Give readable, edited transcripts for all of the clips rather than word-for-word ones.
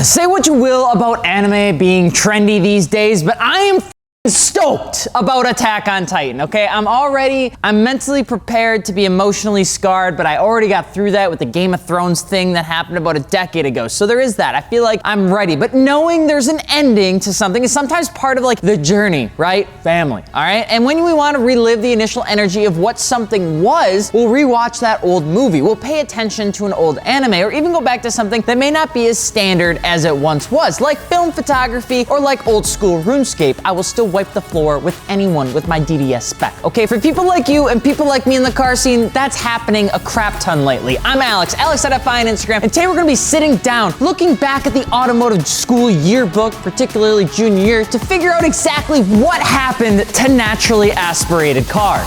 Say what you will about anime being trendy these days, but I am stoked about Attack on Titan, okay? I'm mentally prepared to be emotionally scarred, but I already got through that with the Game of Thrones thing that happened about a decade ago. So there is that. I feel like I'm ready, but knowing there's an ending to something is sometimes part of like the journey, right? Family, all right? And when we want to relive the initial energy of what something was, we'll rewatch that old movie. We'll pay attention to an old anime or even go back to something that may not be as standard as it once was, like film photography or like old school RuneScape. I will still wipe the floor with anyone with my DDS spec. Okay, for people like you and people like me in the car scene, that's happening a crap ton lately. I'm Alex @FI on Instagram, and today we're gonna be sitting down, looking back at the automotive school yearbook, particularly junior year, to figure out exactly what happened to naturally aspirated cars.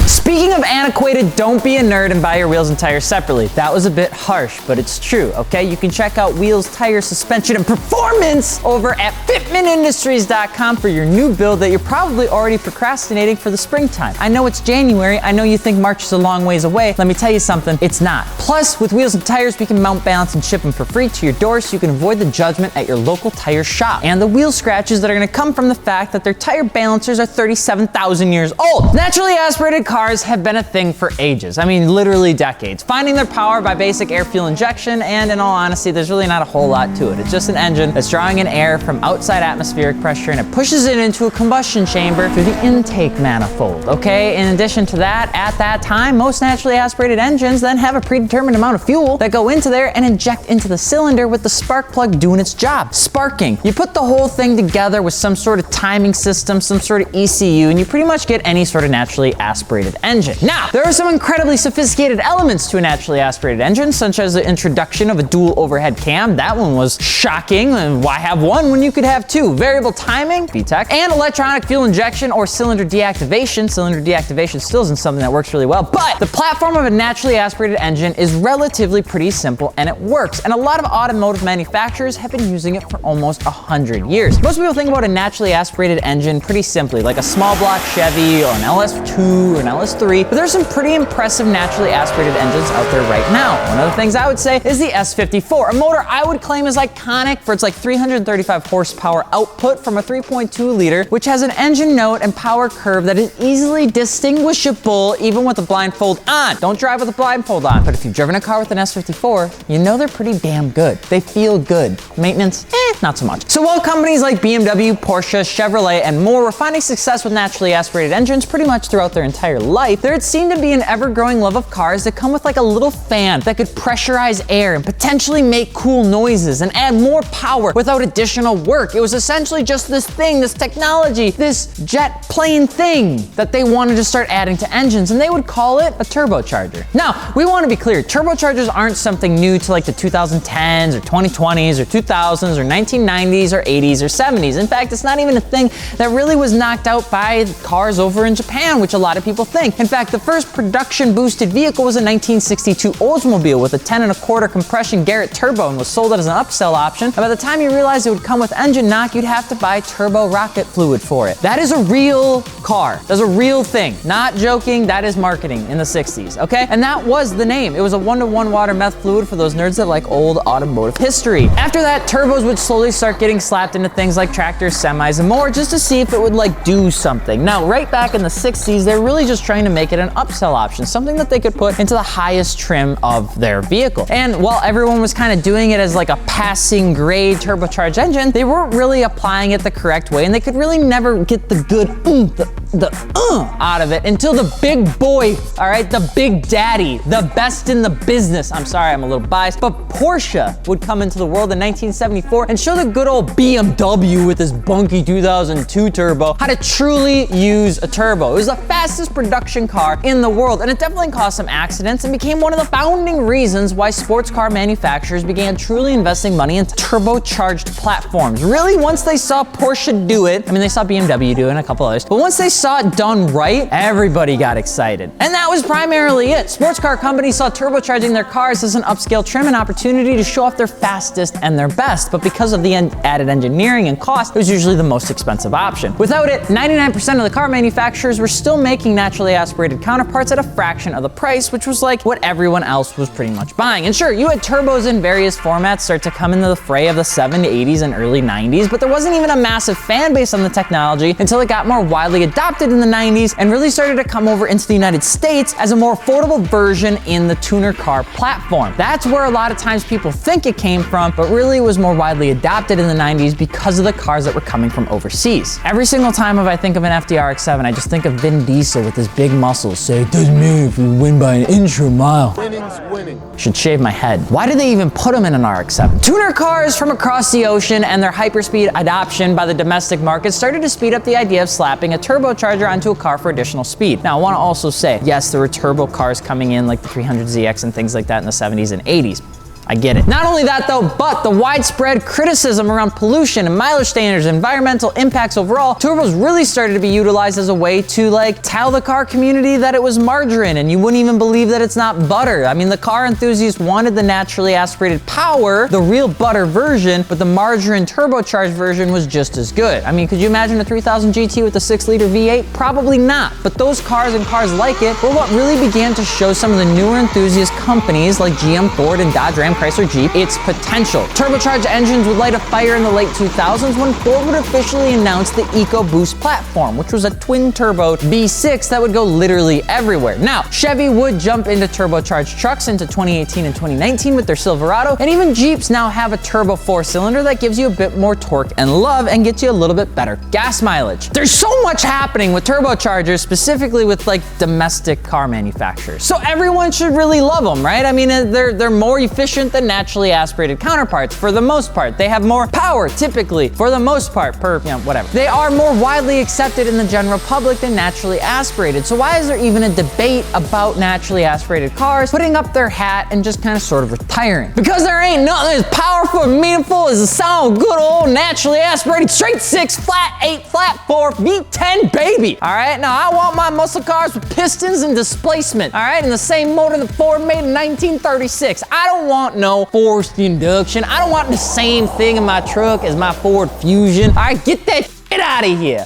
Speaking of antiquated, don't be a nerd and buy your wheels and tires separately. That was a bit harsh, but it's true, okay? You can check out wheels, tires, suspension, and performance over at fitmentindustries.com for your new build that you're probably already procrastinating for the springtime. I know it's January. I know you think March is a long ways away. Let me tell you something, it's not. Plus, with wheels and tires, we can mount, balance, and ship them for free to your door so you can avoid the judgment at your local tire shop. And the wheel scratches that are gonna come from the fact that their tire balancers are 37,000 years old. Naturally aspirated cars have been a thing for ages. I mean, literally decades. Finding their power by basic air fuel injection, and in all honesty, there's really not a whole lot to it. It's just an engine that's drawing in air from outside atmospheric pressure and it pushes it into a combustion chamber through the intake manifold, okay? In addition to that, at that time, most naturally aspirated engines then have a predetermined amount of fuel that go into there and inject into the cylinder with the spark plug doing its job, sparking. You put the whole thing together with some sort of timing system, some sort of ECU, and you pretty much get any sort of naturally aspirated engine. Now, there are some incredibly sophisticated elements to a naturally aspirated engine, such as the introduction of a dual overhead cam. That one was shocking, and why have one when you could have two? Variable timing, Vtec, and electronic fuel injection or cylinder deactivation. Cylinder deactivation still isn't something that works really well, but the platform of a naturally aspirated engine is relatively pretty simple and it works, and a lot of automotive manufacturers have been using it for almost 100 years. Most people think about a naturally aspirated engine pretty simply, like a small block Chevy or an LS2 or an LS3, but there's some pretty impressive naturally aspirated engines out there right now. One of the things I would say is the S54, a motor I would claim is iconic for its like 335 horsepower output from a 3.2 liter, which has an engine note and power curve that is easily distinguishable even with the blindfold on. Don't drive with a blindfold on, but if you've driven a car with an S54, you know they're pretty damn good. They feel good. Maintenance, not so much. So while companies like BMW, Porsche, Chevrolet, and more were finding success with naturally aspirated engines pretty much throughout their entire life, there seemed to be an ever-growing love of cars that come with like a little fan that could pressurize air and potentially make cool noises and add more power without additional work. It was essentially just this thing, this technology, this jet plane thing that they wanted to start adding to engines, and they would call it a turbocharger. Now, we want to be clear, turbochargers aren't something new to like the 2010s or 2020s or 2000s or 1990s or 80s or 70s. In fact, it's not even a thing that really was knocked out by cars over in Japan, which a lot of people think. In fact, the first production boosted vehicle was a 1962 Oldsmobile with a 10.25 compression Garrett turbo and was sold as an upsell option. And by the time you realized it would come with engine knock, you'd have to buy turbo rocket fluid for it. That is a real car. That's a real thing. Not joking, that is marketing in the 60s, okay? And that was the name. It was a 1-to-1 water meth fluid for those nerds that like old automotive history. After that, turbos would slowly start getting slapped into things like tractors, semis, and more just to see if it would like do something. Now, right back in the 60s, they're really just trying to make it an upsell option, something that they could put into the highest trim of their vehicle. And while everyone was kind of doing it as like a passing grade turbocharged engine, they weren't really applying it the correct way, and they could really never get the good out of it until the big boy, all right, the big daddy, the best in the business. I'm sorry, I'm a little biased, but Porsche would come into the world in 1974 and show the good old BMW with this bunky 2002 turbo how to truly use a turbo. It was the fastest production car in the world, and it definitely caused some accidents and became one of the founding reasons why sports car manufacturers began truly investing money into turbocharged platforms. Really, once they saw Porsche do it, I mean, they saw BMW do it and a couple others, but once they saw it done right, everybody got excited. And that was primarily it. Sports car companies saw turbocharging their cars as an upscale trim and opportunity to show off their fastest and their best, but because of the added engineering and cost, it was usually the most expensive option. Without it, 99% of the car manufacturers were still making naturally aspirated counterparts at a fraction of the price, which was like what everyone else was pretty much buying. And sure, you had turbos in various formats start to come into the fray of the 70s, 80s, and early 90s, but there wasn't even a massive fan base on the technology until it got more widely adopted in the 90s and really started to come over into the United States as a more affordable version in the tuner car platform. That's where a lot of times people think it came from, but really it was more widely adopted in the 90s because of the cars that were coming from overseas. Every single time I think of an FDRX7, I just think of Vin Diesel with his big muscles. Say, it doesn't matter if we win by an inch or a mile. Winning's winning. Should shave my head. Why did they even put them in an RX-7? Tuner cars from across the ocean and their hyperspeed adoption by the domestic market started to speed up the idea of slapping a turbocharger onto a car for additional speed. Now, I want to also say, yes, there were turbo cars coming in like the 300ZX and things like that in the 70s and 80s. I get it. Not only that though, but the widespread criticism around pollution and mileage standards, environmental impacts overall, turbos really started to be utilized as a way to like tell the car community that it was margarine and you wouldn't even believe that it's not butter. I mean, the car enthusiasts wanted the naturally aspirated power, the real butter version, but the margarine turbocharged version was just as good. I mean, could you imagine a 3000 GT with a 6-liter V8? Probably not, but those cars and cars like it were what really began to show some of the newer enthusiast companies like GM, Ford, and Dodge, Ram, Chrysler, Jeep its potential. Turbocharged engines would light a fire in the late 2000s when Ford would officially announce the EcoBoost platform, which was a twin-turbo V6 that would go literally everywhere. Now, Chevy would jump into turbocharged trucks into 2018 and 2019 with their Silverado, and even Jeeps now have a turbo 4-cylinder that gives you a bit more torque and love and gets you a little bit better gas mileage. There's so much happening with turbochargers, specifically with like domestic car manufacturers. So everyone should really love them, right? I mean, they're more efficient than naturally aspirated counterparts for the most part. They have more power typically for the most part whatever. They are more widely accepted in the general public than naturally aspirated. So why is there even a debate about naturally aspirated cars putting up their hat and just kind of sort of retiring? Because there ain't nothing as powerful and meaningful as the sound of good old naturally aspirated straight 6, flat 8, flat 4, V10 baby. All right, now I want my muscle cars with pistons and displacement. All right, and the same motor that Ford made in 1936. I don't want no forced induction. I don't want the same thing in my truck as my Ford Fusion. All right, get that shit out of here.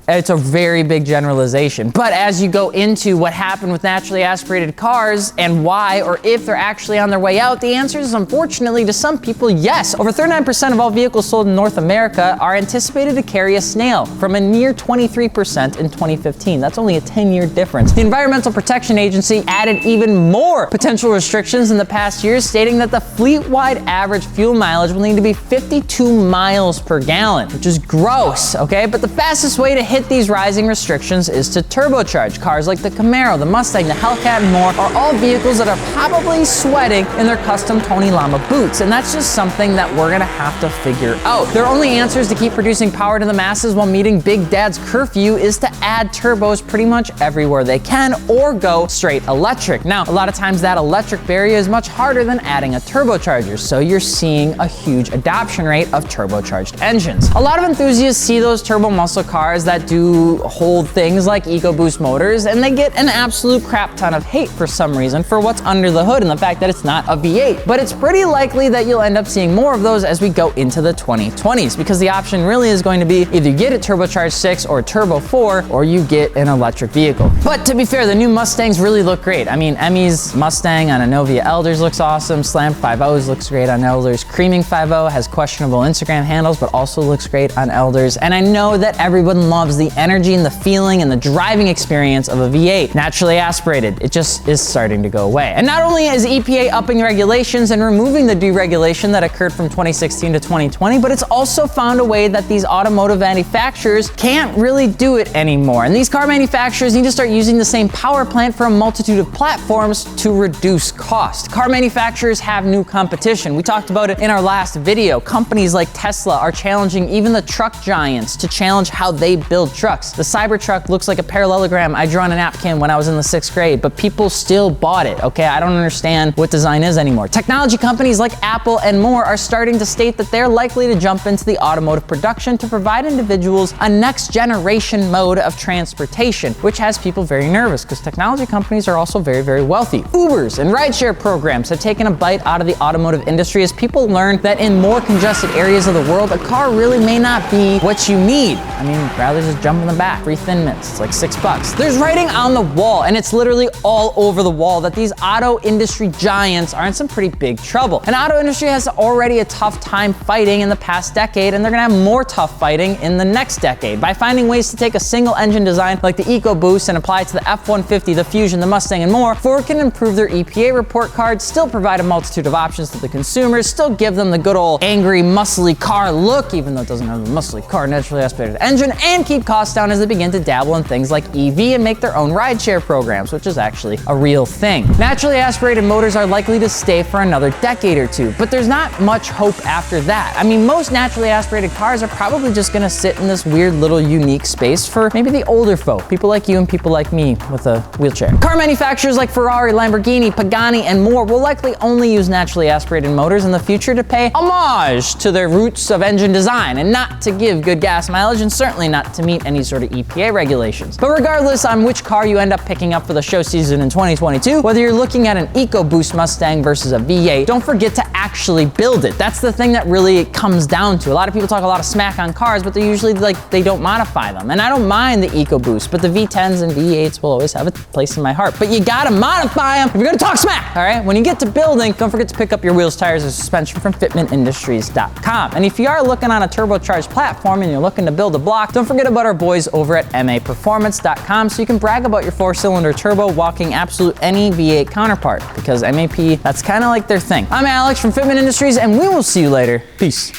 It's a very big generalization. But as you go into what happened with naturally aspirated cars and why, or if they're actually on their way out, the answer is unfortunately to some people, yes. Over 39% of all vehicles sold in North America are anticipated to carry a snail from a near 23% in 2015. That's only a 10-year difference. The Environmental Protection Agency added even more potential restrictions in the past years, stating that the fleet-wide average fuel mileage will need to be 52 miles per gallon, which is gross, okay? But the fastest way to hit these rising restrictions is to turbocharge. Cars like the Camaro, the Mustang, the Hellcat, and more are all vehicles that are probably sweating in their custom Tony Lama boots, and that's just something that we're gonna have to figure out. Their only answers to keep producing power to the masses while meeting Big Dad's curfew is to add turbos pretty much everywhere they can or go straight electric. Now, a lot of times that electric barrier is much harder than adding a turbocharger, so you're seeing a huge adoption rate of turbocharged engines. A lot of enthusiasts see those turbo muscle cars that do hold things like EcoBoost motors, and they get an absolute crap ton of hate for some reason for what's under the hood and the fact that it's not a V8. But it's pretty likely that you'll end up seeing more of those as we go into the 2020s, because the option really is going to be either you get a turbocharged 6 or turbo 4, or you get an electric vehicle. But to be fair, the new Mustangs really look great. I mean, Emmy's Mustang on a Novia Elders looks awesome. Slam 5.0s looks great on Elders. Creaming 5.0 has questionable Instagram handles, but also looks great on Elders. And I know that everyone loves the energy and the feeling and the driving experience of a V8. Naturally aspirated, it just is starting to go away. And not only is EPA upping regulations and removing the deregulation that occurred from 2016 to 2020, but it's also found a way that these automotive manufacturers can't really do it anymore. And these car manufacturers need to start using the same power plant for a multitude of platforms to reduce cost. Car manufacturers have new competition. We talked about it in our last video. Companies like Tesla are challenging even the truck giants to challenge how they build build trucks. The Cybertruck looks like a parallelogram I drew on a napkin when I was in the 6th grade, but people still bought it, okay? I don't understand what design is anymore. Technology companies like Apple and more are starting to state that they're likely to jump into the automotive production to provide individuals a next generation mode of transportation, which has people very nervous because technology companies are also very, very wealthy. Ubers and rideshare programs have taken a bite out of the automotive industry as people learn that in more congested areas of the world, a car really may not be what you need. I mean, rather just jump in the back. Free Thin Mints, it's like $6. There's writing on the wall, and it's literally all over the wall, that these auto industry giants are in some pretty big trouble. And auto industry has already a tough time fighting in the past decade, and they're gonna have more tough fighting in the next decade by finding ways to take a single engine design like the EcoBoost and apply it to the F-150, the Fusion, the Mustang, and more. Ford can improve their EPA report card, still provide a multitude of options to the consumers, still give them the good old angry, muscly car look, even though it doesn't have a muscly car naturally aspirated engine, and keep costs down as they begin to dabble in things like EV and make their own rideshare programs, which is actually a real thing. Naturally aspirated motors are likely to stay for another decade or two, but there's not much hope after that. I mean, most naturally aspirated cars are probably just gonna sit in this weird little unique space for maybe the older folk, people like you and people like me with a wheelchair. Car manufacturers like Ferrari, Lamborghini, Pagani, and more will likely only use naturally aspirated motors in the future to pay homage to their roots of engine design and not to give good gas mileage, and certainly not to meet any sort of EPA regulations. But regardless on which car you end up picking up for the show season in 2022, whether you're looking at an EcoBoost Mustang versus a V8, don't forget to actually build it. That's the thing that really comes down to. A lot of people talk a lot of smack on cars, but they're usually like, they don't modify them. And I don't mind the EcoBoost, but the V10s and V8s will always have a place in my heart. But you gotta modify them if you're gonna talk smack, all right? When you get to building, don't forget to pick up your wheels, tires, and suspension from fitmentindustries.com. And if you are looking on a turbocharged platform and you're looking to build a block, don't forget about our boys over at maperformance.com so you can brag about your 4-cylinder turbo walking absolute any V8 counterpart, because MAP, that's kind of like their thing. I'm Alex from Fitment Industries, and we will see you later. Peace.